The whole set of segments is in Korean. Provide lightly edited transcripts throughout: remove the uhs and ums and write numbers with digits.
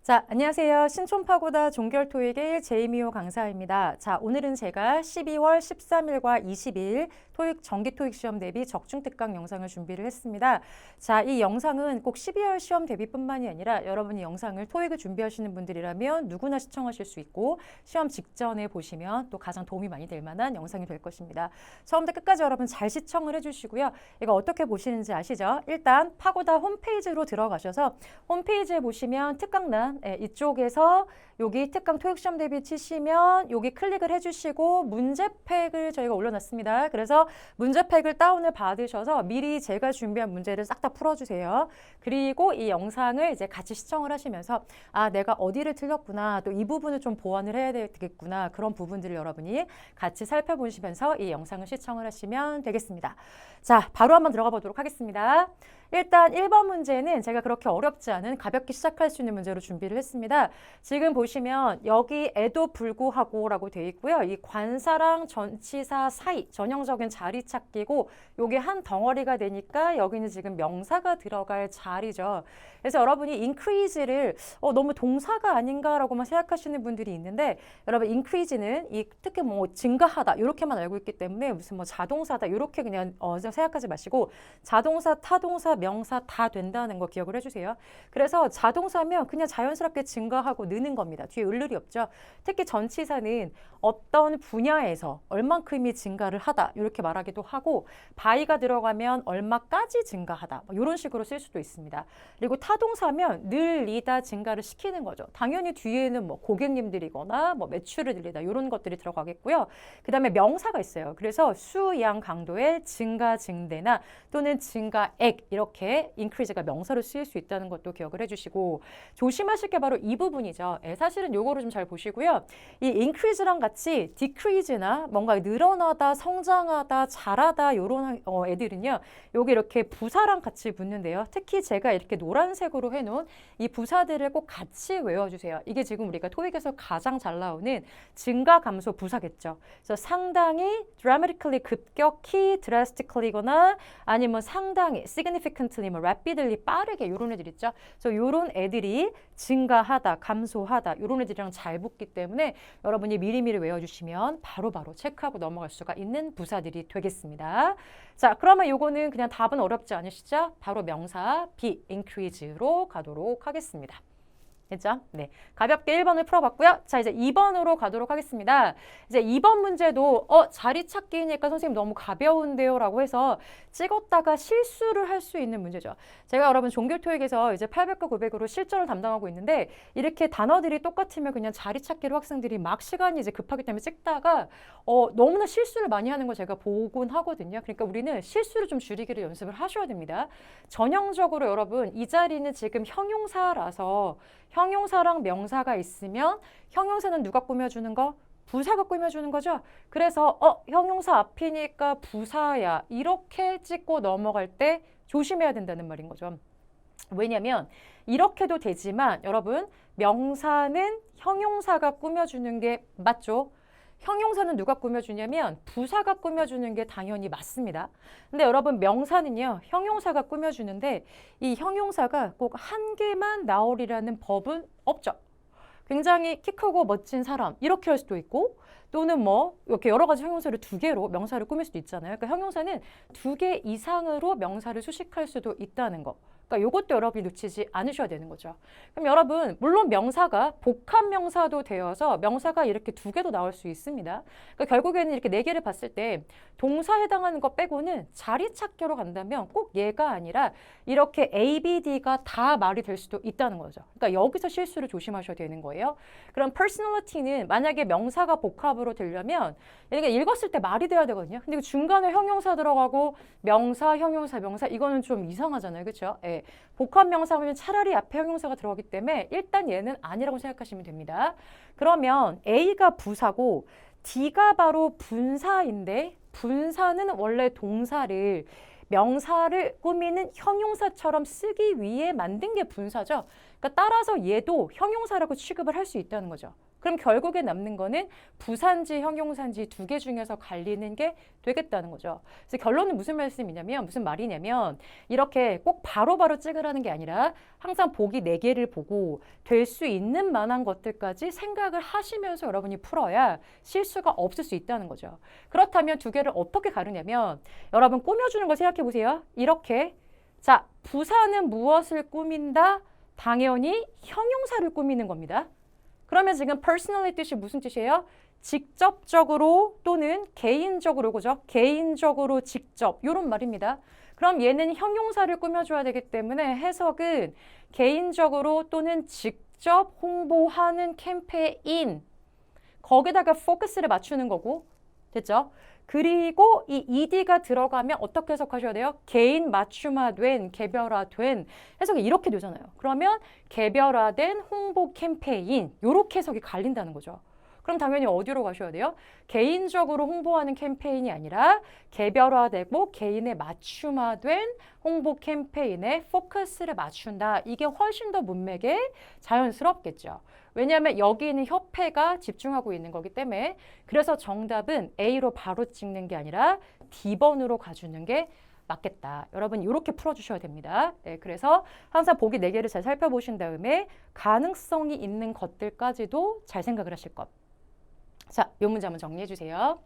자, 안녕하세요. 신촌파고다 종결토익의 제이미호 강사입니다. 자, 오늘은 제가 12월 13일과 20일 토익 정기토익 시험 대비 적중특강 영상을 준비를 했습니다. 자, 이 영상은 꼭 12월 시험 대비뿐만이 아니라 여러분이 영상을 토익을 준비하시는 분들이라면 누구나 시청하실 수 있고 시험 직전에 보시면 또 가장 도움이 많이 될 만한 영상이 될 것입니다. 처음부터 끝까지 여러분 잘 시청을 해주시고요. 이거 어떻게 보시는지 아시죠? 일단 파고다 홈페이지로 들어가셔서 홈페이지에 보시면 특강란 이쪽에서 여기 특강 토익시험 대비 치시면 여기 클릭을 해주시고 문제팩을 저희가 올려놨습니다. 그래서 문제팩을 다운을 받으셔서 미리 제가 준비한 문제를 싹 다 풀어주세요. 그리고 이 영상을 이제 같이 시청을 하시면서 아, 내가 어디를 틀렸구나, 또 이 부분을 좀 보완을 해야 되겠구나, 그런 부분들을 여러분이 같이 살펴보시면서 이 영상을 시청을 하시면 되겠습니다. 자, 바로 한번 들어가 보도록 하겠습니다. 일단 1번 문제는 제가 그렇게 어렵지 않은 가볍게 시작할 수 있는 문제로 준비를 했습니다. 지금 보시면 여기에도 불구하고 라고 되어 있고요. 이 관사랑 전치사 사이 전형적인 자리 찾기고 요게 한 덩어리가 되니까 여기는 지금 명사가 들어갈 자리죠. 그래서 여러분이 increase를 너무 동사가 아닌가라고만 생각하시는 분들이 있는데 여러분 increase는 특히 뭐 증가하다 이렇게만 알고 있기 때문에 무슨 뭐 자동사다 이렇게 그냥 생각하지 마시고 자동사, 타동사, 명사 다 된다는 거 기억을 해주세요. 그래서 자동사면 그냥 자연스럽게 증가하고 느는 겁니다. 뒤에 을 일이 없죠. 특히 전치사는 어떤 분야에서 얼만큼이 증가를 하다 이렇게 말하기도 하고 by가 들어가면 얼마까지 증가하다 이런 식으로 쓸 수도 있습니다. 그리고 타동사면 늘리다 증가를 시키는 거죠. 당연히 뒤에는 뭐 고객님들이거나 뭐 매출을 늘리다 이런 것들이 들어가겠고요. 그 다음에 명사가 있어요. 그래서 수, 양, 강도의 증가, 증대나 또는 증가액 이렇게 increase가 명사로 쓰일 수 있다는 것도 기억을 해주시고 조심하실 게 바로 이 부분이죠. 사실은 요거를 좀 잘 보시고요. 이 increase랑 같이 decrease나 뭔가 늘어나다, 성장하다, 자라다 이런 애들은요. 요게 이렇게 부사랑 같이 붙는데요. 특히 제가 이렇게 노란색으로 해놓은 이 부사들을 꼭 같이 외워주세요. 이게 지금 우리가 토익에서 가장 잘 나오는 증가, 감소, 부사겠죠. 그래서 상당히 dramatically 급격히 drastically거나 아니면 상당히 significantly, 뭐 rapidly 빠르게 이런 애들 있죠. 그래서 이런 애들이 증가하다, 감소하다 이런 애들이랑 잘 붙기 때문에 여러분이 미리미리 외워주시면 바로바로 체크하고 넘어갈 수가 있는 부사들이 되겠습니다. 자, 그러면 요거는 그냥 답은 어렵지 않으시죠? 바로 명사 be, increase로 가도록 하겠습니다. 됐죠? 네. 가볍게 1번을 풀어봤고요. 자, 이제 2번으로 가도록 하겠습니다. 이제 2번 문제도 자리 찾기니까 선생님 너무 가벼운데요 라고 해서 찍었다가 실수를 할 수 있는 문제죠. 제가 여러분 종교토익에서 이제 800과 900으로 실전을 담당하고 있는데 이렇게 단어들이 똑같으면 그냥 자리 찾기로 학생들이 막 시간이 이제 급하기 때문에 찍다가 너무나 실수를 많이 하는 걸 제가 보곤 하거든요. 그러니까 우리는 실수를 좀 줄이기를 연습을 하셔야 됩니다. 전형적으로 여러분 이 자리는 지금 형용사라서 형용사랑 명사가 있으면 형용사는 누가 꾸며주는 거? 부사가 꾸며주는 거죠. 그래서 형용사 앞이니까 부사야 이렇게 찍고 넘어갈 때 조심해야 된다는 말인 거죠. 왜냐면 이렇게도 되지만 여러분 명사는 형용사가 꾸며주는 게 맞죠? 형용사는 누가 꾸며주냐면 부사가 꾸며주는 게 당연히 맞습니다. 근데 여러분 명사는요. 형용사가 꾸며주는데 이 형용사가 꼭 한 개만 나오리라는 법은 없죠. 굉장히 키 크고 멋진 사람 이렇게 할 수도 있고 또는 뭐 이렇게 여러 가지 형용사를 두 개로 명사를 꾸밀 수도 있잖아요. 그러니까 형용사는 두 개 이상으로 명사를 수식할 수도 있다는 거. 그러니까 이것도 여러분이 놓치지 않으셔야 되는 거죠. 그럼 여러분 물론 명사가 복합 명사도 되어서 명사가 이렇게 두 개도 나올 수 있습니다. 그러니까 결국에는 이렇게 네 개를 봤을 때 동사 해당하는 거 빼고는 자리 찾기로 간다면 꼭 얘가 아니라 이렇게 A, B, D가 다 말이 될 수도 있다는 거죠. 그러니까 여기서 실수를 조심하셔야 되는 거예요. 그럼 personality는 만약에 명사가 복합으로 되려면 이게 읽었을 때 말이 돼야 되거든요. 근데 중간에 형용사 들어가고 명사, 형용사, 명사 이거는 좀 이상하잖아요. 그렇죠? 예. 복합 명사면 차라리 앞에 형용사가 들어가기 때문에 일단 얘는 아니라고 생각하시면 됩니다. 그러면 A가 부사고 D가 바로 분사인데 분사는 원래 동사를 명사를 꾸미는 형용사처럼 쓰기 위해 만든 게 분사죠. 그러니까 따라서 얘도 형용사라고 취급을 할 수 있다는 거죠. 그럼 결국에 남는 거는 부사인지 형용사인지 두 개 중에서 갈리는 게 되겠다는 거죠. 그래서 결론은 무슨 말이냐면 이렇게 꼭 바로바로 찍으라는 게 아니라 항상 보기 4개를 보고 될 수 있는 만한 것들까지 생각을 하시면서 여러분이 풀어야 실수가 없을 수 있다는 거죠. 그렇다면 두 개를 어떻게 가르냐면 여러분 꾸며주는 거 생각해 보세요. 이렇게 자, 부사는 무엇을 꾸민다? 당연히 형용사를 꾸미는 겁니다. 그러면 지금 personally 뜻이 무슨 뜻이에요? 직접적으로 또는 개인적으로, 그죠? 개인적으로 직접 이런 말입니다. 그럼 얘는 형용사를 꾸며줘야 되기 때문에 해석은 개인적으로 또는 직접 홍보하는 캠페인 거기다가 포커스를 맞추는 거고 됐죠? 그리고 이 ed가 들어가면 어떻게 해석하셔야 돼요? 개인 맞춤화된, 개별화된 해석이 이렇게 되잖아요. 그러면 개별화된 홍보 캠페인 이렇게 해석이 갈린다는 거죠. 그럼 당연히 어디로 가셔야 돼요? 개인적으로 홍보하는 캠페인이 아니라 개별화되고 개인에 맞춤화된 홍보 캠페인에 포커스를 맞춘다. 이게 훨씬 더 문맥에 자연스럽겠죠. 왜냐하면 여기 있는 협회가 집중하고 있는 거기 때문에 그래서 정답은 A로 바로 찍는 게 아니라 D번으로 가주는 게 맞겠다. 여러분 이렇게 풀어주셔야 됩니다. 네, 그래서 항상 보기 4개를 잘 살펴보신 다음에 가능성이 있는 것들까지도 잘 생각을 하실 것. 자, 이 문제 한번 정리해 주세요.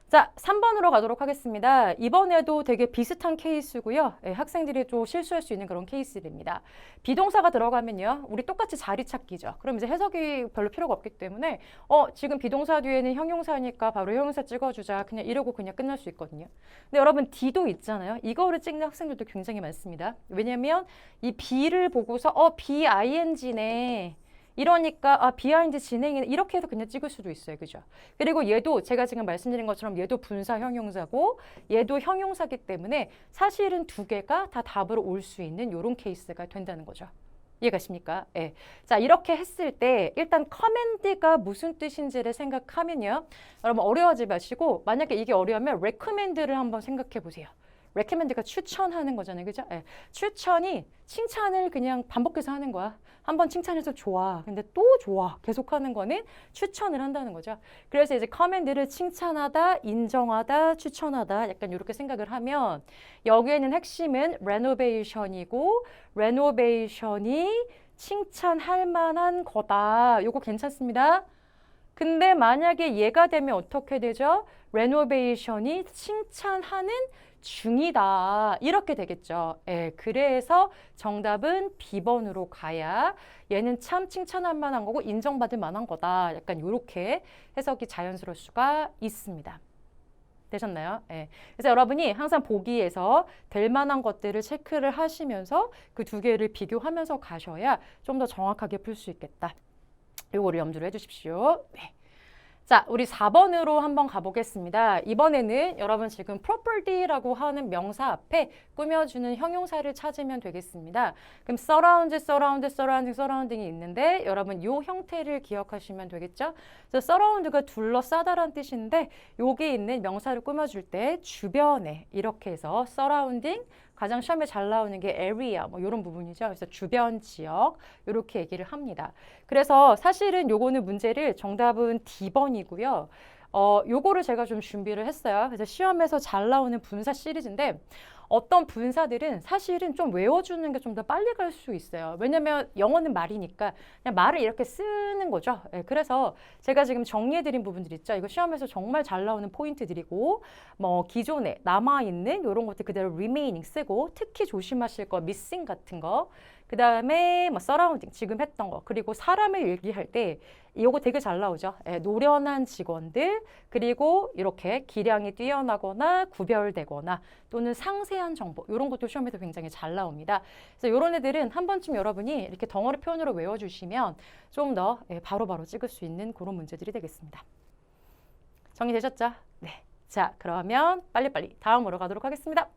자, 3번으로 가도록 하겠습니다. 이번에도 되게 비슷한 케이스고요. 네, 학생들이 좀 실수할 수 있는 그런 케이스입니다. 비동사가 들어가면요. 우리 똑같이 자리 찾기죠. 그럼 이제 해석이 별로 필요가 없기 때문에 지금 비동사 뒤에는 형용사니까 바로 형용사 찍어주자. 그냥 이러고 그냥 끝날 수 있거든요. 근데 여러분 D도 있잖아요. 이거를 찍는 학생들도 굉장히 많습니다. 왜냐면 이 B를 보고서 BING네. 이러니까 비하인드 진행이 이렇게 해서 그냥 찍을 수도 있어요. 그죠? 그리고 얘도 제가 지금 말씀드린 것처럼 얘도 분사 형용사고 얘도 형용사기 때문에 사실은 두 개가 다 답으로 올 수 있는 이런 케이스가 된다는 거죠. 이해가십니까? 예. 자, 이렇게 했을 때 일단 커맨드가 무슨 뜻인지를 생각하면요. 여러분 어려워하지 마시고 만약에 이게 어려우면 recommend를 한번 생각해 보세요. recommend가 추천하는 거잖아요. 그죠? 예. 추천이 칭찬을 그냥 반복해서 하는 거야. 한번 칭찬해서 좋아. 근데 또 좋아. 계속하는 거는 추천을 한다는 거죠. 그래서 이제 커맨드를 칭찬하다, 인정하다, 추천하다 약간 이렇게 생각을 하면 여기에는 핵심은 renovation이고 renovation이 칭찬할 만한 거다. 요거 괜찮습니다. 근데 만약에 얘가 되면 어떻게 되죠? renovation이 칭찬하는 중이다. 이렇게 되겠죠. 예, 그래서 정답은 B번으로 가야 얘는 참 칭찬할 만한 거고 인정받을 만한 거다. 약간 이렇게 해석이 자연스러울 수가 있습니다. 되셨나요? 예. 그래서 여러분이 항상 보기에서 될 만한 것들을 체크를 하시면서 그 두 개를 비교하면서 가셔야 좀 더 정확하게 풀 수 있겠다. 요거를 염두를 해주십시오. 네. 자, 우리 4번으로 한번 가보겠습니다. 이번에는 여러분 지금 property라고 하는 명사 앞에 꾸며주는 형용사를 찾으면 되겠습니다. 그럼 surrounding이 있는데 여러분 이 형태를 기억하시면 되겠죠? 그래서 surround가 둘러싸다란 뜻인데 여기 있는 명사를 꾸며줄 때 주변에 이렇게 해서 surrounding 가장 시험에 잘 나오는 게 area 뭐 이런 부분이죠. 그래서 주변 지역 이렇게 얘기를 합니다. 그래서 사실은 요거는 문제를 정답은 D번이고요. 요거를 제가 좀 준비를 했어요. 그래서 시험에서 잘 나오는 분사 시리즈인데 어떤 분사들은 사실은 좀 외워주는 게 좀 더 빨리 갈 수 있어요. 왜냐면 영어는 말이니까 그냥 말을 이렇게 쓰는 거죠. 네, 그래서 제가 지금 정리해드린 부분들 있죠. 이거 시험에서 정말 잘 나오는 포인트들이고 뭐 기존에 남아있는 이런 것들 그대로 remaining 쓰고 특히 조심하실 거 missing 같은 거 그 다음에 뭐 surrounding 지금 했던 거 그리고 사람을 얘기할 때 이거 되게 잘 나오죠. 예, 노련한 직원들 그리고 이렇게 기량이 뛰어나거나 구별되거나 또는 상세한 정보 이런 것도 시험에서 굉장히 잘 나옵니다. 그래서 이런 애들은 한 번쯤 여러분이 이렇게 덩어리 표현으로 외워주시면 좀 더 바로바로 찍을 수 있는 그런 문제들이 되겠습니다. 정리되셨죠? 네. 자, 그러면 빨리빨리 다음으로 가도록 하겠습니다.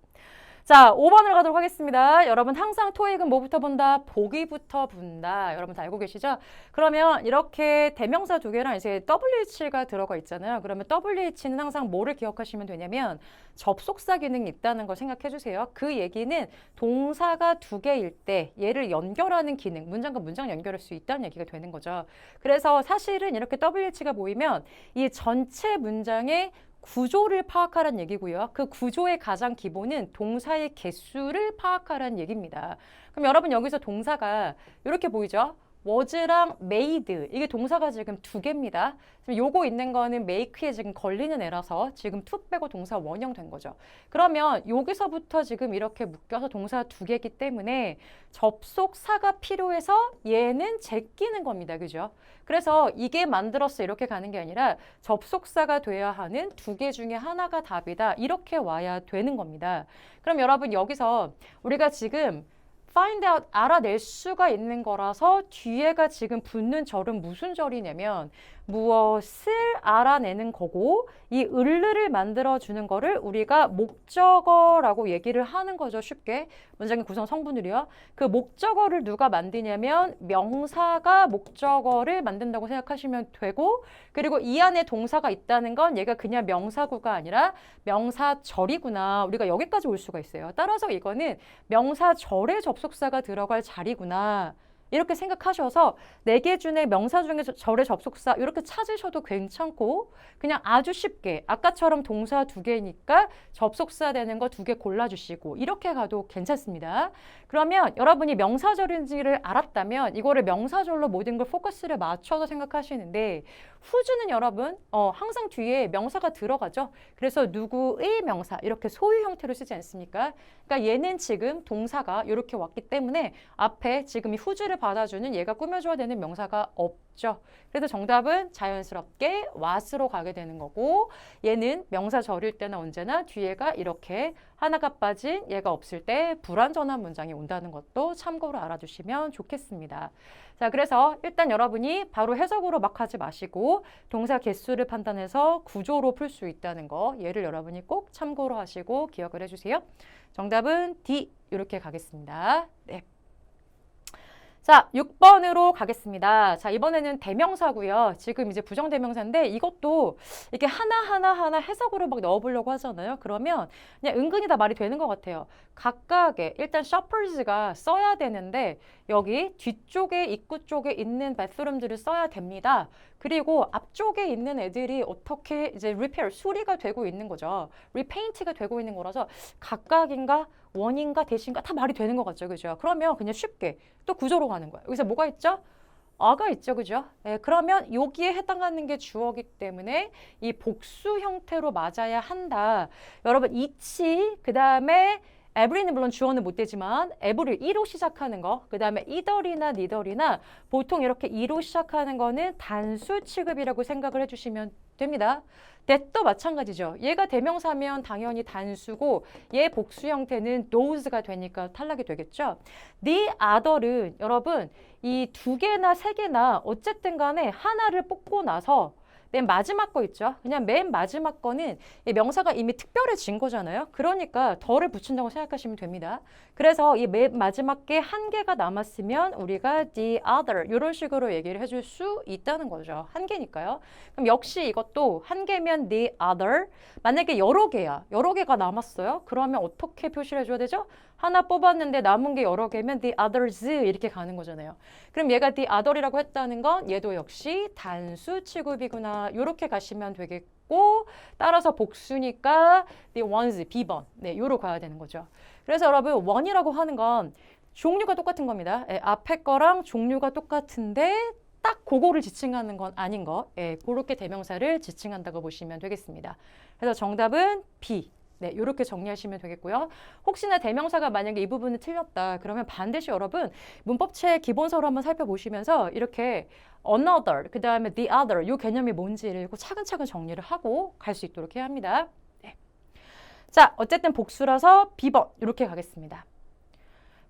자, 5번으로 가도록 하겠습니다. 여러분 항상 토익은 뭐부터 본다? 보기부터 본다. 여러분 다 알고 계시죠? 그러면 이렇게 대명사 두 개랑 이제 WH가 들어가 있잖아요. 그러면 WH는 항상 뭐를 기억하시면 되냐면 접속사 기능이 있다는 걸 생각해 주세요. 그 얘기는 동사가 두 개일 때 얘를 연결하는 기능, 문장과 문장 연결할 수 있다는 얘기가 되는 거죠. 그래서 사실은 이렇게 WH가 보이면 이 전체 문장의 구조를 파악하라는 얘기고요. 그 구조의 가장 기본은 동사의 개수를 파악하라는 얘기입니다. 그럼 여러분 여기서 동사가 이렇게 보이죠? was랑 made 이게 동사가 지금 두 개입니다. 지금 요거 있는 거는 make에 지금 걸리는 애라서 지금 to 빼고 동사 원형 된 거죠. 그러면 여기서부터 지금 이렇게 묶여서 동사 두 개이기 때문에 접속사가 필요해서 얘는 제끼는 겁니다. 그죠? 그래서 이게 만들었어 이렇게 가는 게 아니라 접속사가 돼야 하는 두 개 중에 하나가 답이다. 이렇게 와야 되는 겁니다. 그럼 여러분 여기서 우리가 지금 find out 알아낼 수가 있는 거라서 뒤에가 지금 붙는 절은 무슨 절이냐면 무엇을 알아내는 거고 이 을르를 만들어주는 거를 우리가 목적어라고 얘기를 하는 거죠. 쉽게. 문장의 구성 성분을요. 그 목적어를 누가 만드냐면 명사가 목적어를 만든다고 생각하시면 되고 그리고 이 안에 동사가 있다는 건 얘가 그냥 명사구가 아니라 명사절이구나. 우리가 여기까지 올 수가 있어요. 따라서 이거는 명사절의 접속사가 들어갈 자리구나. 이렇게 생각하셔서 4개 중에 명사 중에서 절의 접속사 이렇게 찾으셔도 괜찮고 그냥 아주 쉽게 아까처럼 동사 2개니까 접속사 되는 거 2개 골라주시고 이렇게 가도 괜찮습니다. 그러면 여러분이 명사절인지를 알았다면 이거를 명사절로 모든 걸 포커스를 맞춰서 생각하시는데 후주는 여러분 항상 뒤에 명사가 들어가죠. 그래서 누구의 명사 이렇게 소유 형태로 쓰지 않습니까? 그러니까 얘는 지금 동사가 이렇게 왔기 때문에 앞에 지금 이 후주를 받아주는 얘가 꾸며줘야 되는 명사가 없죠. 그래서 정답은 자연스럽게 what으로 가게 되는 거고 얘는 명사절일 때는 언제나 뒤에가 이렇게 하나가 빠진 얘가 없을 때 불완전한 문장이 온다는 것도 참고로 알아주시면 좋겠습니다. 자, 그래서 일단 여러분이 바로 해석으로 막 하지 마시고 동사 개수를 판단해서 구조로 풀 수 있다는 거 얘를 여러분이 꼭 참고로 하시고 기억을 해주세요. 정답은 D 이렇게 가겠습니다. 네. 자, 6번으로 가겠습니다. 자, 이번에는 대명사고요. 지금 이제 부정대명사인데 이것도 이렇게 하나하나 해석으로 막 넣어보려고 하잖아요. 그러면 그냥 은근히 다 말이 되는 것 같아요. 각각의 일단 shoppers가 써야 되는데 여기 뒤쪽에 입구 쪽에 있는 bathroom들을 써야 됩니다. 그리고 앞쪽에 있는 애들이 어떻게 이제 repair, 수리가 되고 있는 거죠. repaint가 되고 있는 거라서 각각인가 원인가 대신가 다 말이 되는 것 같죠. 그죠? 그러면 그냥 쉽게 또 구조로 가는 거예요. 여기서 뭐가 있죠? 아가 있죠. 그죠? 네, 그러면 여기에 해당하는 게 주어이기 때문에 이 복수 형태로 맞아야 한다. 여러분 이치 그다음에 every는 물론 주어는 못 되지만 every 이로 시작하는 거 그다음에 either이나 neither이나 보통 이렇게 이로 시작하는 거는 단수 취급이라고 생각을 해주시면 됩니다. that도 마찬가지죠. 얘가 대명사면 당연히 단수고 얘 복수 형태는 those가 되니까 탈락이 되겠죠. the other는 여러분 이 2개나 3개나 어쨌든 간에 하나를 뽑고 나서 맨 마지막 거 있죠. 그냥 맨 마지막 거는 이 명사가 이미 특별해진 거잖아요. 그러니까 덜을 붙인다고 생각하시면 됩니다. 그래서 이 맨 마지막 게 한 개가 남았으면 우리가 the other 이런 식으로 얘기를 해줄 수 있다는 거죠. 한 개니까요. 그럼 역시 이것도 한 개면 the other. 만약에 여러 개야. 여러 개가 남았어요. 그러면 어떻게 표시를 해줘야 되죠? 하나 뽑았는데 남은 게 여러 개면 the others 이렇게 가는 거잖아요. 그럼 얘가 the other이라고 했다는 건 얘도 역시 단수 취급이구나. 이렇게 가시면 되겠고 따라서 복수니까 the ones, B번. 네, 요로 가야 되는 거죠. 그래서 여러분 원이라고 하는 건 종류가 똑같은 겁니다. 예, 앞에 거랑 종류가 똑같은데 딱 그거를 지칭하는 건 아닌 거. 예, 그렇게 대명사를 지칭한다고 보시면 되겠습니다. 그래서 정답은 B. 네, 이렇게 정리하시면 되겠고요. 혹시나 대명사가 만약에 이 부분이 틀렸다. 그러면 반드시 여러분 문법책 기본서로 한번 살펴보시면서 이렇게 another, 그 다음에 the other 이 개념이 뭔지를 차근차근 정리를 하고 갈 수 있도록 해야 합니다. 네. 자, 어쨌든 복수라서 B번 이렇게 가겠습니다.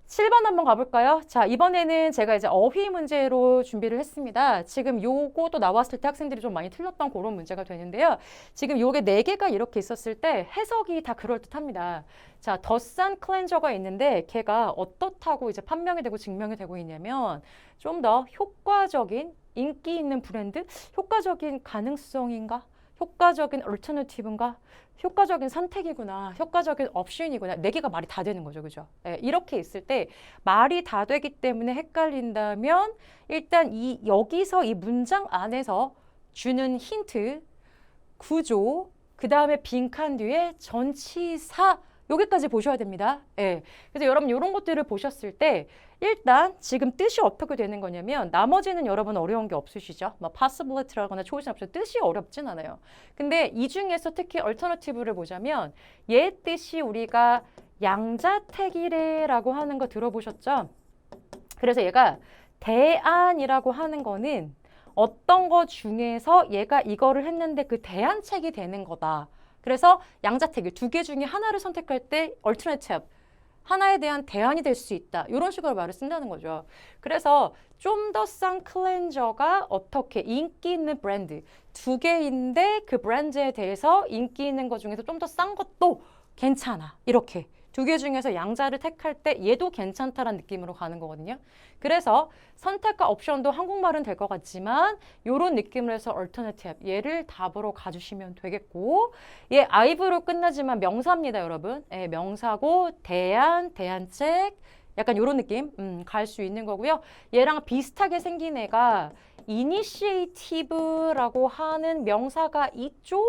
7번 한번 가볼까요? 자, 이번에는 제가 이제 어휘 문제로 준비를 했습니다. 지금 요거도 나왔을 때 학생들이 좀 많이 틀렸던 그런 문제가 되는데요. 지금 요게 4개가 이렇게 있었을 때 해석이 다 그럴듯합니다. 자, 더산 클렌저가 있는데 걔가 어떻다고 이제 판명이 되고 증명이 되고 있냐면 좀 더 효과적인 인기 있는 브랜드? 효과적인 가능성인가? 효과적인 얼터너티브인가? 효과적인 선택이구나. 효과적인 옵션이구나. 4개가 말이 다 되는 거죠. 그죠? 예, 이렇게 있을 때 말이 다 되기 때문에 헷갈린다면 일단 여기서 이 문장 안에서 주는 힌트, 구조, 그 다음에 빈칸 뒤에 전치사 여기까지 보셔야 됩니다. 예. 그래서 여러분 이런 것들을 보셨을 때 일단 지금 뜻이 어떻게 되는 거냐면 나머지는 여러분 어려운 게 없으시죠? 뭐 possibility라거나 choice option 뜻이 어렵진 않아요. 근데 이 중에서 특히 alternative를 보자면 얘 뜻이 우리가 양자택일해라고 하는 거 들어보셨죠? 그래서 얘가 대안이라고 하는 거는 어떤 거 중에서 얘가 이거를 했는데 그 대안책이 되는 거다. 그래서 양자택일 2개 중에 하나를 선택할 때 alternative 하나에 대한 대안이 될 수 있다. 이런 식으로 말을 쓴다는 거죠. 그래서 좀 더 싼 클렌저가 어떻게 인기 있는 브랜드 2개인데 그 브랜드에 대해서 인기 있는 것 중에서 좀 더 싼 것도 괜찮아. 이렇게 2개 중에서 양자를 택할 때 얘도 괜찮다라는 느낌으로 가는 거거든요. 그래서 선택과 옵션도 한국말은 될 것 같지만 이런 느낌으로 해서 alternative 얘를 답으로 가주시면 되겠고 얘 ive로 끝나지만 명사입니다, 여러분. 예, 명사고 대안, 대안책 약간 이런 느낌 갈 수 있는 거고요. 얘랑 비슷하게 생긴 애가 initiative라고 하는 명사가 있죠.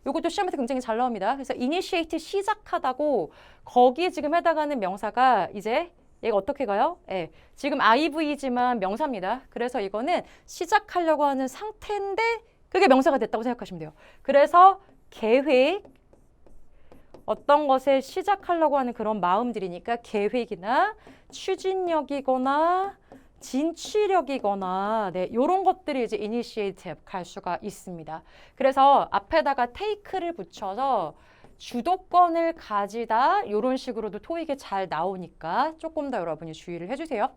이것도 시험에서 굉장히 잘 나옵니다. 그래서 initiate 시작하다고 거기에 지금 해당하는 명사가 이제 얘가 어떻게 가요? 예, 지금 IV지만 명사입니다. 그래서 이거는 시작하려고 하는 상태인데 그게 명사가 됐다고 생각하시면 돼요. 그래서 계획, 어떤 것을 시작하려고 하는 그런 마음들이니까 계획이나 추진력이거나 진취력이거나 네, 이런 것들이 이제 initiative 갈 수가 있습니다. 그래서 앞에다가 take를 붙여서 주도권을 가지다 이런 식으로도 토익에 잘 나오니까 조금 더 여러분이 주의를 해주세요.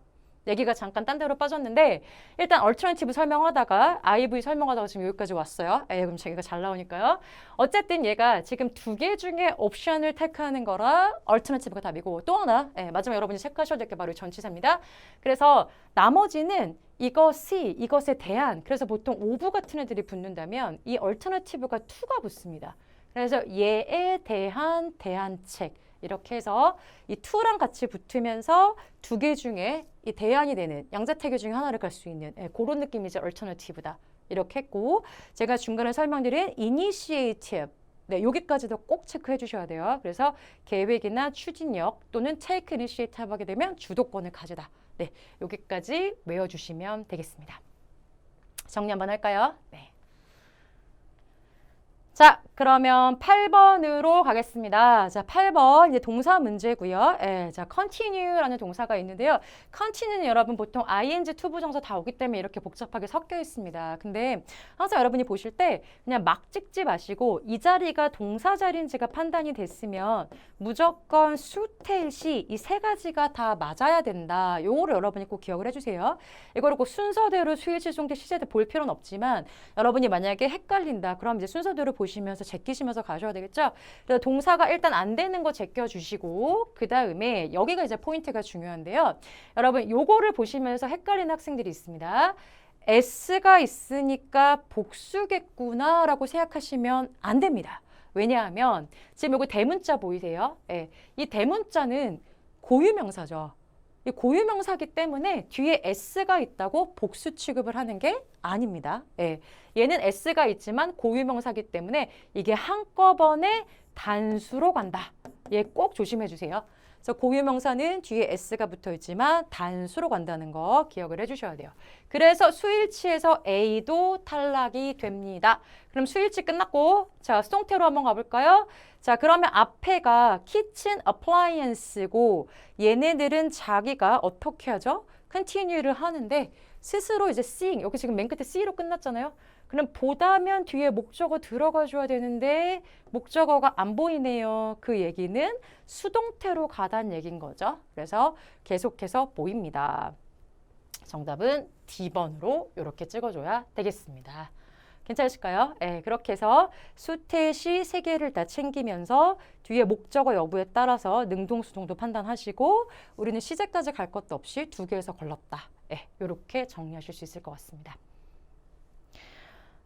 얘기가 잠깐 딴 데로 빠졌는데 일단 alternative 설명하다가 IV 설명하다가 지금 여기까지 왔어요. 그럼 자기가 잘 나오니까요. 어쨌든 얘가 지금 2개 중에 옵션을 택하는 거라 alternative가 답이고 또 하나 마지막 여러분이 체크하셔야 될 게 바로 전치사입니다. 그래서 나머지는 이것에 대한 그래서 보통 of 같은 애들이 붙는다면 이 alternative가 to가 붙습니다. 그래서 얘에 대한 대안책 이렇게 해서 이 to랑 같이 붙으면서 2개 중에 이 대안이 되는 양자택일 중에 하나를 갈 수 있는 그런 느낌이 이제 alternative다. 이렇게 했고 제가 중간에 설명드린 initiative 네, 여기까지도 꼭 체크해 주셔야 돼요. 그래서 계획이나 추진력 또는 take initiative 하게 되면 주도권을 가지다. 네, 여기까지 외워주시면 되겠습니다. 정리 한번 할까요? 네. 자, 그러면 8번으로 가겠습니다. 자, 8번 이제 동사 문제고요. 자, continue라는 동사가 있는데요. continue는 여러분 보통 ing, 투부정사 다 오기 때문에 이렇게 복잡하게 섞여 있습니다. 근데 항상 여러분이 보실 때 그냥 막 찍지 마시고 이 자리가 동사 자리인지가 판단이 됐으면 무조건 수태시 이 3가지가 다 맞아야 된다. 요거를 여러분이 꼭 기억을 해주세요. 이거를 꼭 순서대로 수일치, 종태, 시제대 볼 필요는 없지만 여러분이 만약에 헷갈린다. 그럼 이제 순서대로 보시면서 제끼시면서 가셔야 되겠죠? 그래서 동사가 일단 안 되는 거 제껴주시고 그 다음에 여기가 이제 포인트가 중요한데요. 여러분 요거를 보시면서 헷갈리는 학생들이 있습니다. S가 있으니까 복수겠구나 라고 생각하시면 안 됩니다. 왜냐하면 지금 요거 대문자 보이세요? 이 대문자는 고유명사죠. 이 고유명사기 때문에 뒤에 S가 있다고 복수 취급을 하는 게 아닙니다. 얘는 S가 있지만 고유명사기 때문에 이게 한꺼번에 단수로 간다. 얘 꼭 조심해 주세요. 그래서 고유명사는 뒤에 S가 붙어 있지만 단수로 간다는 거 기억을 해주셔야 돼요. 그래서 수일치에서 A도 탈락이 됩니다. 그럼 수일치 끝났고 자 수동태로 한번 가볼까요? 자 그러면 앞에가 kitchen appliance고 얘네들은 자기가 어떻게 하죠? continue를 하는데 스스로 이제 seeing 여기 지금 맨 끝에 C로 끝났잖아요. 그럼 보다면 뒤에 목적어 들어가 줘야 되는데 목적어가 안 보이네요. 그 얘기는 수동태로 가다는 얘기인 거죠. 그래서 계속해서 보입니다. 정답은 D번으로 이렇게 찍어줘야 되겠습니다. 괜찮으실까요? 네, 그렇게 해서 수태시 세 개를 다 챙기면서 뒤에 목적어 여부에 따라서 능동, 수동도 판단하시고 우리는 시제까지 갈 것도 없이 두 개에서 걸렀다. 네, 이렇게 정리하실 수 있을 것 같습니다.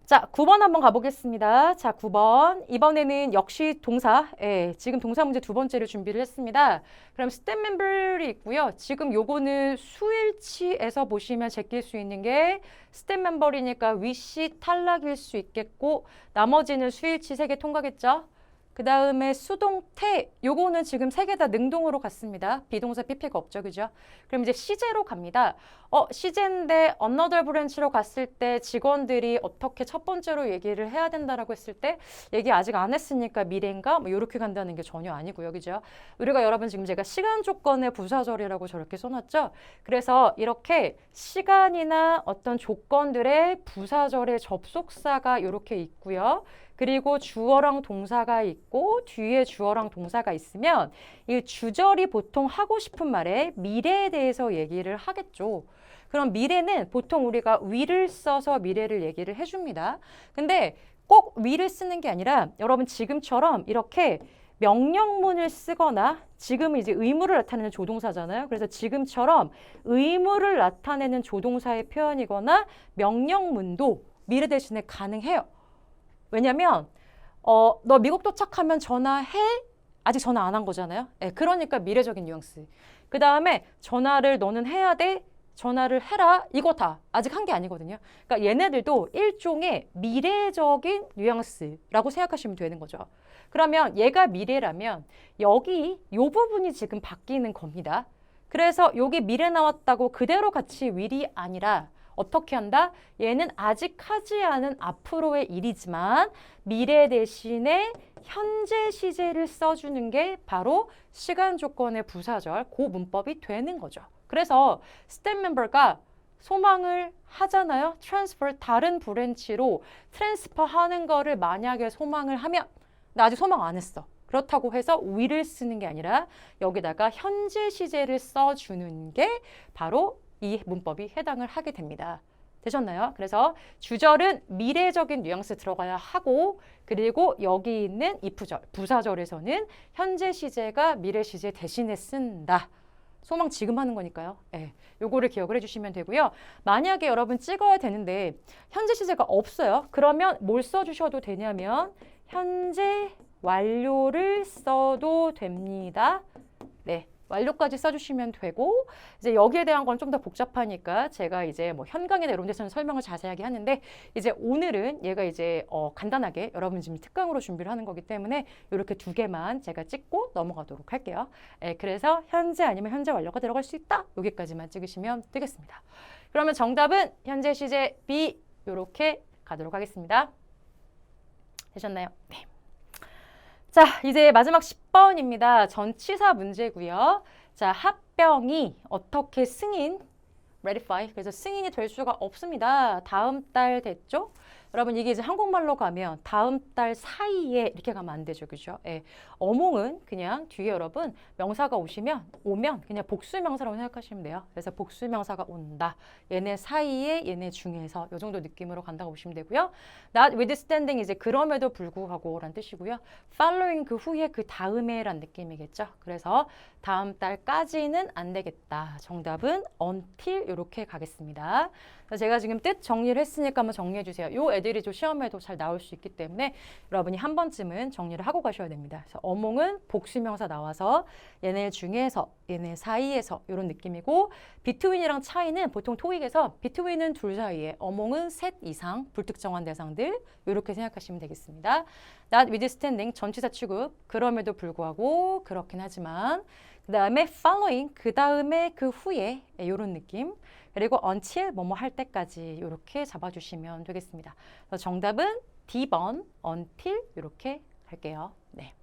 자, 9번 한번 가보겠습니다. 자, 9번. 이번에는 역시 동사. 지금 동사 문제 두 번째를 준비를 했습니다. 그럼 스텝 멤버이 있고요. 지금 요거는 수일치에서 보시면 제낄 수 있는 게 스텝 멤버이니까 위시 탈락일 수 있겠고 나머지는 수일치 3개 통과겠죠? 그 다음에 수동태, 요거는 지금 3개 다 능동으로 갔습니다. 비동사 PP가 없죠, 그죠? 그럼 이제 시제로 갑니다. 시제인데 another branch로 갔을 때 직원들이 어떻게 첫 번째로 얘기를 해야 된다라고 했을 때 얘기 아직 안 했으니까 미래인가? 뭐 이렇게 간다는 게 전혀 아니고요, 그죠? 우리가 여러분 지금 제가 시간 조건의 부사절이라고 저렇게 써놨죠? 그래서 이렇게 시간이나 어떤 조건들의 부사절의 접속사가 이렇게 있고요. 그리고 주어랑 동사가 있고 뒤에 주어랑 동사가 있으면 이 주절이 보통 하고 싶은 말에 미래에 대해서 얘기를 하겠죠. 그럼 미래는 보통 우리가 will을 써서 미래를 얘기를 해줍니다. 근데 꼭 will을 쓰는 게 아니라 여러분 지금처럼 이렇게 명령문을 쓰거나 지금은 이제 의무를 나타내는 조동사잖아요. 그래서 지금처럼 의무를 나타내는 조동사의 표현이거나 명령문도 미래 대신에 가능해요. 왜냐면 너 미국 도착하면 전화해? 아직 전화 안 한 거잖아요. 그러니까 미래적인 뉘앙스. 그 다음에 전화를 너는 해야 돼? 전화를 해라? 이거 다 아직 한 게 아니거든요. 그러니까 얘네들도 일종의 미래적인 뉘앙스라고 생각하시면 되는 거죠. 그러면 얘가 미래라면 여기 이 부분이 지금 바뀌는 겁니다. 그래서 여기 미래 나왔다고 그대로 같이 will이 아니라 어떻게 한다? 얘는 아직 하지 않은 앞으로의 일이지만 미래 대신에 현재 시제를 써주는 게 바로 시간 조건의 부사절, 그 문법이 되는 거죠. 그래서 스텝 멤버가 소망을 하잖아요. 트랜스퍼, 다른 브랜치로 트랜스퍼 하는 거를 만약에 소망을 하면 나 아직 소망 안 했어. 그렇다고 해서 will을 쓰는 게 아니라 여기다가 현재 시제를 써주는 게 바로 이 문법이 해당을 하게 됩니다. 되셨나요? 그래서 주절은 미래적인 뉘앙스 들어가야 하고 그리고 여기 있는 if절, 부사절에서는 현재 시제가 미래 시제 대신에 쓴다. 소망 지금 하는 거니까요. 요거를 기억을 해주시면 되고요. 만약에 여러분 찍어야 되는데 현재 시제가 없어요. 그러면 뭘 써주셔도 되냐면 현재 완료를 써도 됩니다. 네. 완료까지 써주시면 되고 이제 여기에 대한 건 좀 더 복잡하니까 제가 이제 뭐 현강이나 이런 데서는 설명을 자세하게 하는데 이제 오늘은 얘가 이제 간단하게 여러분 지금 특강으로 준비를 하는 거기 때문에 이렇게 두 개만 제가 찍고 넘어가도록 할게요. 그래서 현재 아니면 현재 완료가 들어갈 수 있다. 여기까지만 찍으시면 되겠습니다. 그러면 정답은 현재 시제 B 이렇게 가도록 하겠습니다. 되셨나요? 네. 자, 이제 마지막 10번입니다. 전치사 문제고요. 자, 합병이 어떻게 승인, ratify, 그래서 승인이 될 수가 없습니다. 다음 달 됐죠? 여러분 이게 이제 한국말로 가면 다음 달 사이에 이렇게 가면 안 되죠. 그죠? 어몽은 그냥 뒤에 여러분 명사가 오면 그냥 복수명사라고 생각하시면 돼요. 그래서 복수명사가 온다. 얘네 사이에 얘네 중에서 이 정도 느낌으로 간다고 보시면 되고요. Not withstanding 이제 그럼에도 불구하고 라는 뜻이고요. Following 그 후에 그 다음에 란 느낌이겠죠. 그래서 다음 달까지는 안 되겠다. 정답은 until 이렇게 가겠습니다. 제가 지금 뜻 정리를 했으니까 한번 정리해 주세요. 요 애들이 좀 시험에도 잘 나올 수 있기 때문에 여러분이 한 번쯤은 정리를 하고 가셔야 됩니다. 그래서 어몽은 복수명사 나와서 얘네 중에서, 얘네 사이에서 이런 느낌이고 between이랑 차이는 보통 토익에서 between은 둘 사이에, 어몽은 셋 이상, 불특정한 대상들 이렇게 생각하시면 되겠습니다. Not withstanding 전치사 취급, 그럼에도 불구하고 그렇긴 하지만 그 다음에 following, 그 다음에 그 후에 이런 느낌. 그리고 until 뭐뭐 할 때까지 이렇게 잡아주시면 되겠습니다. 그래서 정답은 D번 until 이렇게 할게요. 네.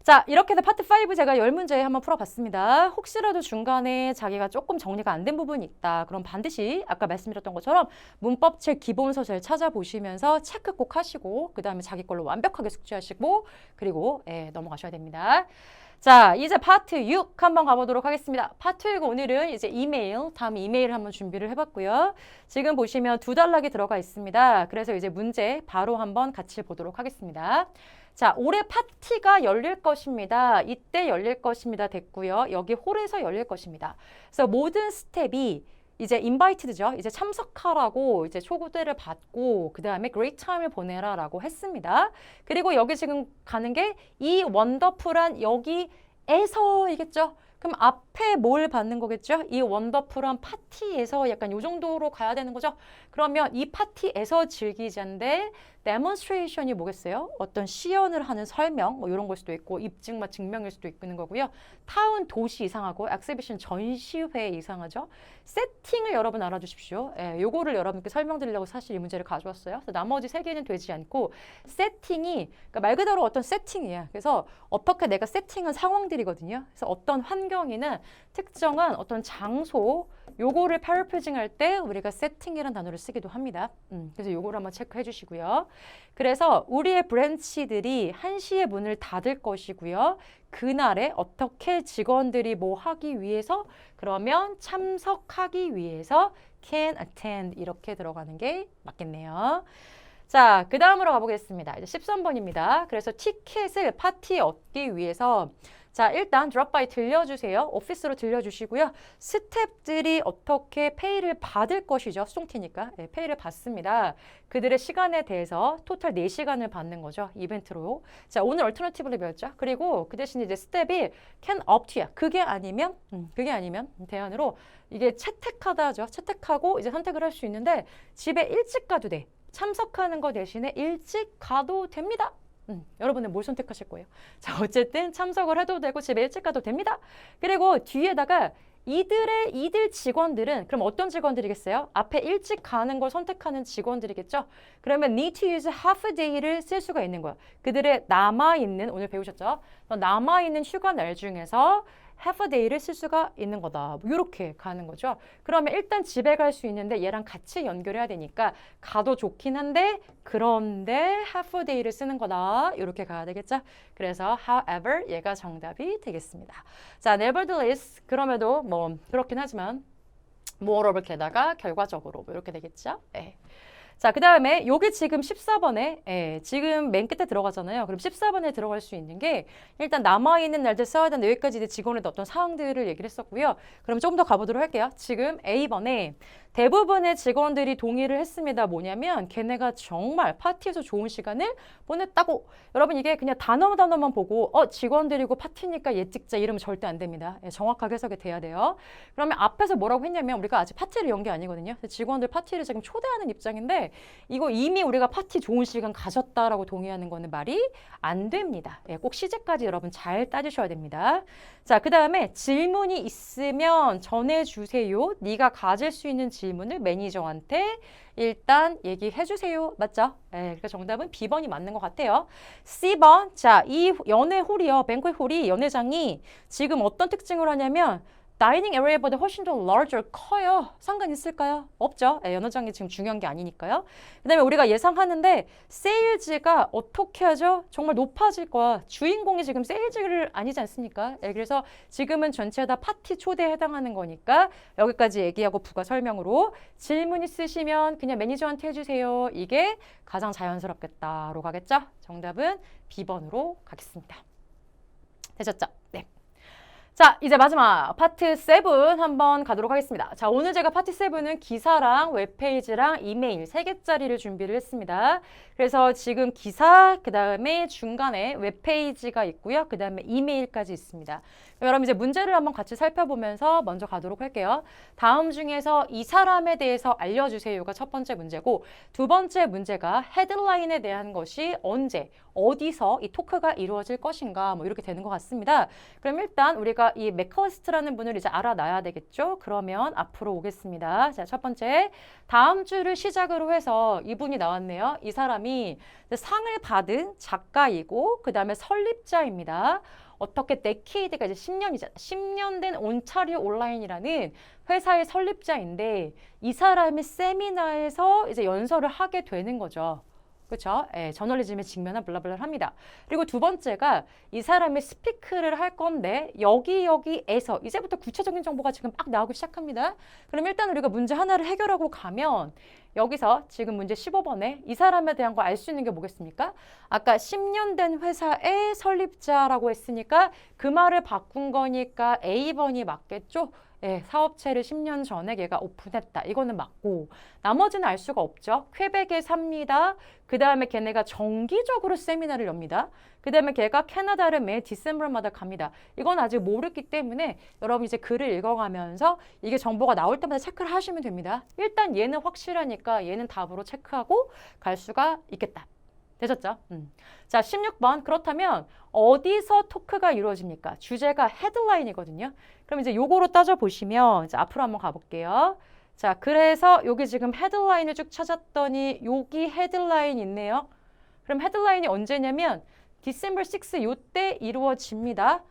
자, 이렇게 해서 파트 5 제가 10문제 한번 풀어봤습니다. 혹시라도 중간에 자기가 조금 정리가 안 된 부분이 있다. 그럼 반드시 아까 말씀드렸던 것처럼 문법책 기본서실 찾아보시면서 체크 꼭 하시고 그 다음에 자기 걸로 완벽하게 숙지하시고 그리고 넘어가셔야 됩니다. 자, 이제 파트 6 한번 가보도록 하겠습니다. 파트 6 오늘은 이제 다음 이메일 한번 준비를 해봤고요. 지금 보시면 두 단락이 들어가 있습니다. 그래서 이제 문제 바로 한번 같이 보도록 하겠습니다. 자, 올해 파티가 열릴 것입니다. 이때 열릴 것입니다. 됐고요. 여기 홀에서 열릴 것입니다. 그래서 모든 스텝이 이제 인바이티드죠. 이제 참석하라고 이제 초대를 받고 그 다음에 great time을 보내라라고 했습니다. 그리고 여기 지금 가는 게 이 원더풀한 여기에서이겠죠. 그럼 앞에 뭘 받는 거겠죠? 이 원더풀한 파티에서 약간 요 정도로 가야 되는 거죠. 그러면 이 파티에서 즐기자인데 데몬스트레이션이 뭐겠어요? 어떤 시연을 하는 설명 뭐 이런 걸 수도 있고 입증, 증명일 수도 있는 거고요. 타운 도시 이상하고 엑시비션 전시회 이상하죠. 세팅을 여러분 알아주십시오. 요거를 여러분께 설명드리려고 사실 이 문제를 가져왔어요. 그래서 나머지 세 개는 되지 않고 세팅이 그러니까 말 그대로 어떤 세팅이야. 그래서 어떻게 내가 세팅한 상황들이거든요. 그래서 어떤 환경이나 특정한 어떤 장소 요거를 패러프레이징할 때 우리가 세팅이라는 단어를 쓰기도 합니다. 그래서 요거를 한번 체크해 주시고요. 그래서 우리의 브랜치들이 1시에 문을 닫을 것이고요. 그날에 어떻게 직원들이 뭐 하기 위해서 그러면 참석하기 위해서 can attend 이렇게 들어가는 게 맞겠네요. 자, 그 다음으로 가보겠습니다. 이제 13번입니다. 그래서 티켓을 파티에 얻기 위해서 자, 일단 드롭바이 들려주세요. 오피스로 들려주시고요. 스태프들이 어떻게 페이를 받을 것이죠. 수동태니까. 페이를 받습니다. 그들의 시간에 대해서 토탈 4시간을 받는 거죠. 이벤트로. 자, 오늘 얼터너티브를 배웠죠. 그리고 그 대신 이제 스텝이 can up to야. 그게 아니면 대안으로 이게 채택하다 하죠. 채택하고 이제 선택을 할 수 있는데 집에 일찍 가도 돼. 참석하는 거 대신에 일찍 가도 됩니다. 여러분은 뭘 선택하실 거예요? 자, 어쨌든 참석을 해도 되고 집에 일찍 가도 됩니다. 그리고 뒤에다가 이들 직원들은 그럼 어떤 직원들이겠어요? 앞에 일찍 가는 걸 선택하는 직원들이겠죠? 그러면 need to use half a day를 쓸 수가 있는 거야. 그들의 남아있는, 오늘 배우셨죠? 남아있는 휴가 날 중에서 half a day를 쓸 수가 있는 거다. 이렇게 가는 거죠. 그러면 일단 집에 갈 수 있는데 얘랑 같이 연결해야 되니까 가도 좋긴 한데 그런데 half a day를 쓰는 거다. 이렇게 가야 되겠죠. 그래서 however 얘가 정답이 되겠습니다. 자, nevertheless 그럼에도 뭐 그렇긴 하지만 moreover 게다가 결과적으로 뭐 이렇게 되겠죠. 네. 자, 그 다음에 요게 지금 14번에 지금 맨 끝에 들어가잖아요. 그럼 14번에 들어갈 수 있는 게 일단 남아있는 날들 써야 되는데 여기까지 이제 직원의 어떤 사항들을 얘기를 했었고요. 그럼 조금 더 가보도록 할게요. 지금 A번에 대부분의 직원들이 동의를 했습니다. 뭐냐면 걔네가 정말 파티에서 좋은 시간을 보냈다고. 여러분 이게 그냥 단어만 보고 직원들이고 파티니까 얘 찍자 이러면 절대 안 됩니다. 정확하게 해석이 돼야 돼요. 그러면 앞에서 뭐라고 했냐면 우리가 아직 파티를 연 게 아니거든요. 직원들 파티를 지금 초대하는 입장인데 이거 이미 우리가 파티 좋은 시간 가졌다라고 동의하는 거는 말이 안 됩니다. 꼭 시제까지 여러분 잘 따지셔야 됩니다. 자, 그 다음에 질문이 있으면 전해주세요. 네가 가질 수 있는 질문을 매니저한테 일단 얘기해 주세요. 맞죠? 그러니까 정답은 B번이 맞는 것 같아요. C번, 자, 이 연회 홀이요. 뱅크회 홀이 연회장이 지금 어떤 특징을 하냐면 다이닝 에리어보다 훨씬 더 larger, 커요. 상관 있을까요? 없죠. 연회장이 지금 중요한 게 아니니까요. 그 다음에 우리가 예상하는데 세일즈가 어떻게 하죠? 정말 높아질 거야. 주인공이 지금 세일즈를 아니지 않습니까? 그래서 지금은 전체 다 파티 초대에 해당하는 거니까 여기까지 얘기하고 부가 설명으로 질문 있으시면 그냥 매니저한테 해주세요. 이게 가장 자연스럽겠다로 가겠죠? 정답은 B번으로 가겠습니다. 되셨죠? 네. 자, 이제 마지막 파트 7 한번 가도록 하겠습니다. 자, 오늘 제가 파트 7은 기사랑 웹페이지랑 이메일 3개짜리를 준비를 했습니다. 그래서 지금 기사, 그 다음에 중간에 웹페이지가 있고요. 그 다음에 이메일까지 있습니다. 여러분 이제 문제를 한번 같이 살펴보면서 먼저 가도록 할게요. 다음 중에서 이 사람에 대해서 알려주세요가 첫 번째 문제고 두 번째 문제가 헤드라인에 대한 것이 언제, 어디서 이 토크가 이루어질 것인가 뭐 이렇게 되는 것 같습니다. 그럼 일단 우리가 내가 이 맥컬리스트라는 분을 이제 알아놔야 되겠죠? 그러면 앞으로 오겠습니다. 자, 첫 번째, 다음 주를 시작으로 해서 이분이 나왔네요. 이 사람이 상을 받은 작가이고 그 다음에 설립자입니다. 어떻게 데케이드가 이제 10년이잖아. 10년 된 온타리오 온라인이라는 회사의 설립자인데 이 사람이 세미나에서 이제 연설을 하게 되는 거죠. 그렇죠? 예, 저널리즘에 직면한 블라블라를 합니다. 그리고 두 번째가 이 사람이 스피크를 할 건데 여기에서 이제부터 구체적인 정보가 지금 막 나오기 시작합니다. 그럼 일단 우리가 문제 하나를 해결하고 가면 여기서 지금 문제 15번에 이 사람에 대한 거 알 수 있는 게 뭐겠습니까? 아까 10년 된 회사의 설립자라고 했으니까 그 말을 바꾼 거니까 A번이 맞겠죠? 예, 사업체를 10년 전에 걔가 오픈했다. 이거는 맞고 나머지는 알 수가 없죠. 퀘벡에 삽니다. 그 다음에 걔네가 정기적으로 세미나를 엽니다. 그 다음에 걔가 캐나다를 매 디셈버마다 갑니다. 이건 아직 모르기 때문에 여러분 이제 글을 읽어가면서 이게 정보가 나올 때마다 체크를 하시면 됩니다. 일단 얘는 확실하니까 얘는 답으로 체크하고 갈 수가 있겠다. 되셨죠? 자, 16번. 그렇다면 어디서 토크가 이루어집니까? 주제가 헤드라인이거든요. 그럼 이제 요거로 따져보시면 이제 앞으로 한번 가볼게요. 자, 그래서 여기 지금 헤드라인을 쭉 찾았더니 여기 헤드라인 있네요. 그럼 헤드라인이 언제냐면 디셈버 6 요때 이루어집니다.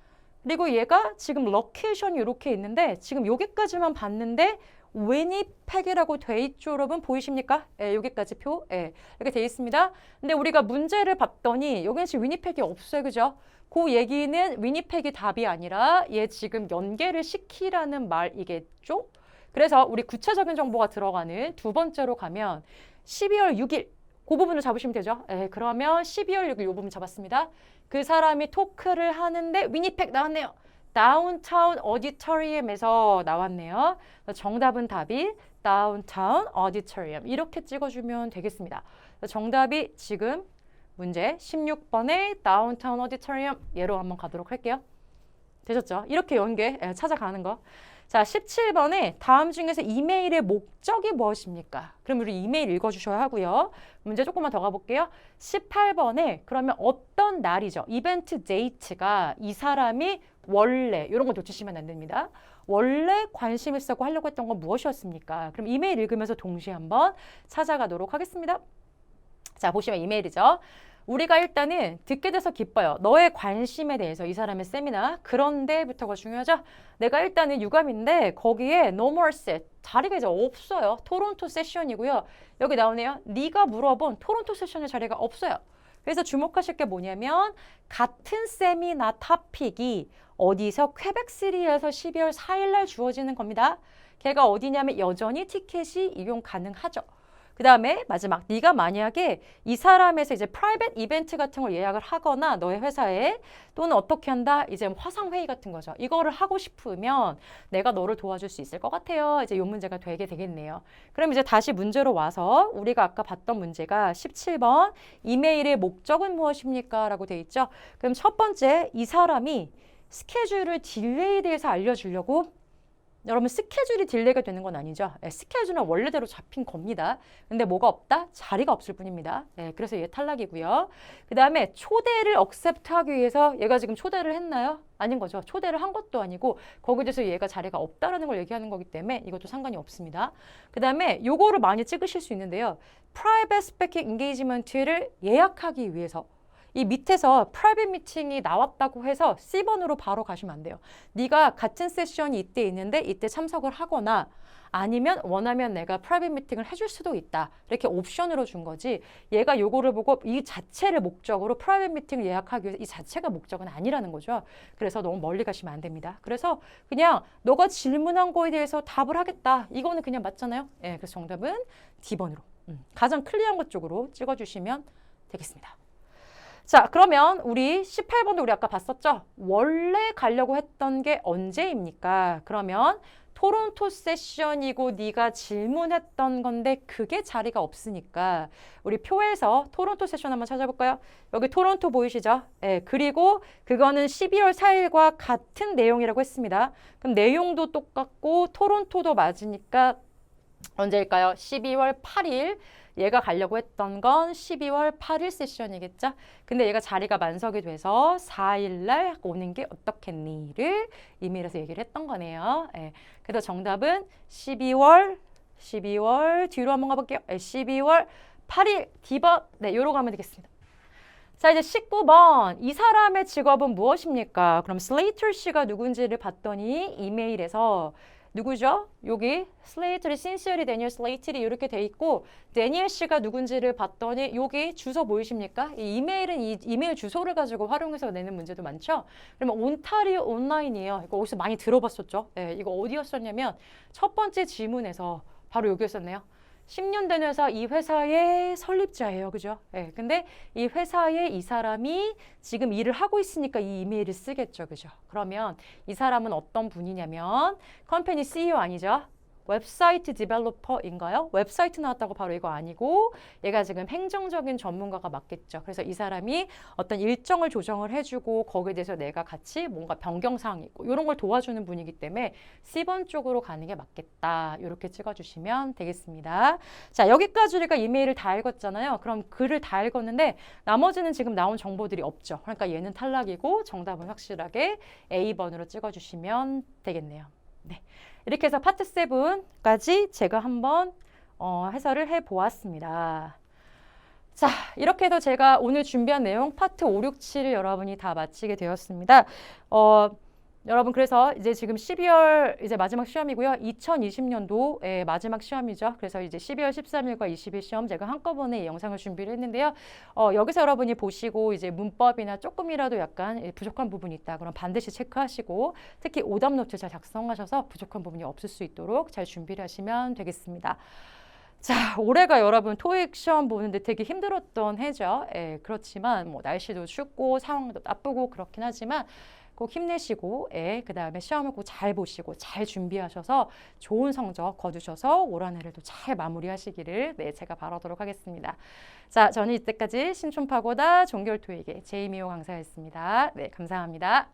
그리고 얘가 지금 로케이션이 이렇게 있는데 지금 여기까지만 봤는데 위니펙이라고 돼 있죠, 여러분? 보이십니까? 예, 여기까지 표. 예, 이렇게 돼 있습니다. 근데 우리가 문제를 봤더니 여기는 지금 위니펙이 없어요, 그죠? 그 얘기는 위니펙이 답이 아니라 얘 지금 연계를 시키라는 말이겠죠? 그래서 우리 구체적인 정보가 들어가는 두 번째로 가면 12월 6일 그 부분을 잡으시면 되죠. 예, 그러면 12월 6일 이 부분 잡았습니다. 그 사람이 토크를 하는데 위니펙 나왔네요. 다운타운 오디토리움에서 나왔네요. 정답은 답이 다운타운 오디토리움 이렇게 찍어주면 되겠습니다. 정답이 지금 문제 16번의 다운타운 오디토리움 얘로 한번 가도록 할게요. 되셨죠? 이렇게 연계 찾아가는 거. 자, 17번에 다음 중에서 이메일의 목적이 무엇입니까? 그럼 우리 이메일 읽어주셔야 하고요. 문제 조금만 더 가볼게요. 18번에 그러면 어떤 날이죠? 이벤트 데이트가 이 사람이 원래 이런 거 놓치시면 안 됩니다. 원래 관심 있었고 하려고 했던 건 무엇이었습니까? 그럼 이메일 읽으면서 동시에 한번 찾아가도록 하겠습니다. 자, 보시면 이메일이죠. 우리가 일단은 듣게 돼서 기뻐요. 너의 관심에 대해서 이 사람의 세미나. 그런데부터가 중요하죠. 내가 일단은 유감인데 거기에 no more seat. 자리가 이제 없어요. 토론토 세션이고요. 여기 나오네요. 네가 물어본 토론토 세션의 자리가 없어요. 그래서 주목하실 게 뭐냐면 같은 세미나 토픽이 어디서 퀘벡시리에서 12월 4일 날 주어지는 겁니다. 걔가 어디냐면 여전히 티켓이 이용 가능하죠. 그 다음에 마지막 네가 만약에 이 사람에서 이제 프라이빗 이벤트 같은 걸 예약을 하거나 너의 회사에 또는 어떻게 한다 이제 화상회의 같은 거죠. 이거를 하고 싶으면 내가 너를 도와줄 수 있을 것 같아요. 이제 이 문제가 되게 되겠네요. 그럼 이제 다시 문제로 와서 우리가 아까 봤던 문제가 17번 이메일의 목적은 무엇입니까? 라고 돼 있죠. 그럼 첫 번째 이 사람이 스케줄을 딜레이에 대해서 알려주려고 여러분 스케줄이 딜레이가 되는 건 아니죠. 네, 스케줄은 원래대로 잡힌 겁니다. 근데 뭐가 없다? 자리가 없을 뿐입니다. 네, 그래서 얘 탈락이고요. 그 다음에 초대를 억셉트하기 위해서 얘가 지금 초대를 했나요? 아닌 거죠. 초대를 한 것도 아니고 거기에 대해서 얘가 자리가 없다라는 걸 얘기하는 거기 때문에 이것도 상관이 없습니다. 그 다음에 요거를 많이 찍으실 수 있는데요. 프라이빗 스피킹 인게이지먼트를 예약하기 위해서 이 밑에서 프라이빗 미팅이 나왔다고 해서 C번으로 바로 가시면 안 돼요. 네가 같은 세션이 이때 있는데 이때 참석을 하거나 아니면 원하면 내가 프라이빗 미팅을 해줄 수도 있다. 이렇게 옵션으로 준 거지. 얘가 요거를 보고 이 자체를 목적으로 프라이빗 미팅을 예약하기 위해서 이 자체가 목적은 아니라는 거죠. 그래서 너무 멀리 가시면 안 됩니다. 그래서 그냥 너가 질문한 거에 대해서 답을 하겠다. 이거는 그냥 맞잖아요. 예, 그래서 정답은 D번으로 가장 클리어한 것 쪽으로 찍어주시면 되겠습니다. 자, 그러면 우리 18번도 우리 아까 봤었죠? 원래 가려고 했던 게 언제입니까? 그러면 토론토 세션이고 네가 질문했던 건데 그게 자리가 없으니까 우리 표에서 토론토 세션 한번 찾아볼까요? 여기 토론토 보이시죠? 네, 그리고 그거는 12월 4일과 같은 내용이라고 했습니다. 그럼 내용도 똑같고 토론토도 맞으니까 언제일까요? 12월 8일. 얘가 가려고 했던 건 12월 8일 세션이겠죠? 근데 얘가 자리가 만석이 돼서 4일 날 오는 게 어떻겠니를 이메일에서 얘기를 했던 거네요. 예. 그래서 정답은 12월 뒤로 한번 가볼게요. 12월 8일 D번. 네, 요로 가면 되겠습니다. 자, 이제 19번. 이 사람의 직업은 무엇입니까? 그럼 슬레이터 씨가 누군지를 봤더니 이메일에서 누구죠? 여기 슬레이터리 신시어리 데니얼 슬레이터리 이렇게 돼 있고 데니얼 씨가 누군지를 봤더니 여기 주소 보이십니까? 이 이메일은 이 이메일 주소를 가지고 활용해서 내는 문제도 많죠. 그러면 온타리오 온라인이에요. 이거 어디서 많이 들어봤었죠? 네, 이거 어디였었냐면 첫 번째 지문에서 바로 여기였었네요. 10년 된 회사, 이 회사의 설립자예요. 그죠? 네, 근데 이 회사에 이 사람이 지금 일을 하고 있으니까 이 이메일을 쓰겠죠. 그죠? 그러면 이 사람은 어떤 분이냐면 컴퍼니 CEO 아니죠? 웹사이트 디벨로퍼인가요? 웹사이트 나왔다고 바로 이거 아니고 얘가 지금 행정적인 전문가가 맞겠죠. 그래서 이 사람이 어떤 일정을 조정을 해주고 거기에 대해서 내가 같이 뭔가 변경사항이 있고 이런 걸 도와주는 분이기 때문에 C번 쪽으로 가는 게 맞겠다. 이렇게 찍어주시면 되겠습니다. 자, 여기까지 우리가 이메일을 다 읽었잖아요. 그럼 글을 다 읽었는데 나머지는 지금 나온 정보들이 없죠. 그러니까 얘는 탈락이고 정답은 확실하게 A번으로 찍어주시면 되겠네요. 네. 이렇게 해서 파트 7까지 제가 한번 해설을 해보았습니다. 자, 이렇게 해서 제가 오늘 준비한 내용 파트 5, 6, 7을 여러분이 다 마치게 되었습니다. 여러분 그래서 이제 지금 12월 이제 마지막 시험이고요. 2020년도 마지막 시험이죠. 그래서 이제 12월 13일과 20일 시험 제가 한꺼번에 이 영상을 준비를 했는데요. 여기서 여러분이 보시고 이제 문법이나 조금이라도 약간 부족한 부분이 있다. 그럼 반드시 체크하시고 특히 오답 노트 잘 작성하셔서 부족한 부분이 없을 수 있도록 잘 준비를 하시면 되겠습니다. 자, 올해가 여러분 토익 시험 보는데 되게 힘들었던 해죠. 그렇지만 뭐 날씨도 춥고 상황도 나쁘고 그렇긴 하지만 꼭 힘내시고 그 다음에 시험을 꼭 잘 보시고 잘 준비하셔서 좋은 성적 거두셔서 올 한 해를 또 잘 마무리하시기를 제가 바라도록 하겠습니다. 자, 저는 이때까지 신촌파고다 종결토익의 제이미호 강사였습니다. 네, 감사합니다.